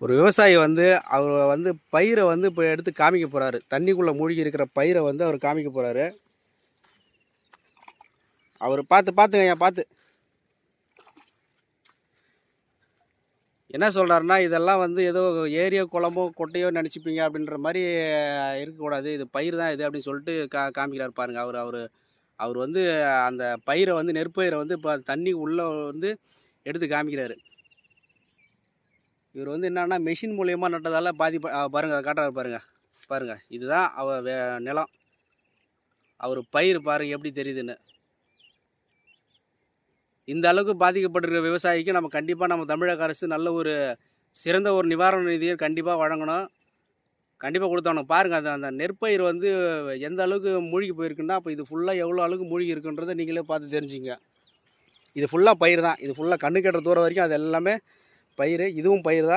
ஒரு விவசாயி வந்து அவர் வந்து பயிரை வந்து இப்போ எடுத்து காமிக்க போகிறாரு. தண்ணிக்குள்ளே மூழ்கி இருக்கிற பயிரை வந்து அவர் காமிக்க போகிறாரு. அவர் பார்த்துங்க பார்த்து என்ன சொல்கிறாருன்னா, இதெல்லாம் வந்து ஏதோ ஏரியோ குளமோ கொட்டையோ நினச்சிப்பீங்க அப்படின்ற மாதிரி இருக்கக்கூடாது. இது பயிர் தான் இது அப்படின்னு சொல்லிட்டு காமிக்கிறார் பாருங்கள். அவர் வந்து அந்த பயிரை வந்து நெற்பயிரை வந்து இப்போ தண்ணி உள்ளே வந்து எடுத்து காமிக்கிறாரு. இவர் வந்து என்னன்னா மெஷின் மூலியமாக நட்டதால் பாருங்கள் காட்டுறாரு பாருங்கள் இதுதான் நிலம். அவர் பயிர் பாருங்கள் எப்படி தெரியுதுன்னு. இந்த அளவுக்கு பாதிக்கப்பட்டிருக்கிற விவசாயிக்கு நம்ம கண்டிப்பாக நம்ம தமிழக அரசு நல்ல ஒரு சிறந்த ஒரு நிவாரண நிதியை கண்டிப்பாக வழங்கணும். கண்டிப்பாக கொடுத்தாகணும். பாருங்கள் அந்த நெற்பயிர் வந்து எந்த அளவுக்கு மூழ்கி போயிருக்குன்னா, அப்போ இது ஃபுல்லாக எவ்வளோ அளவுக்கு மூழ்கி இருக்குன்றதை நீங்களே பார்த்து தெரிஞ்சுங்க. இது ஃபுல்லாக பயிர் தான். இது ஃபுல்லாக கண்ணு கட்டுற தூரம் வரைக்கும் அது எல்லாமே பயிர். இதுவும் பயிர் தான்.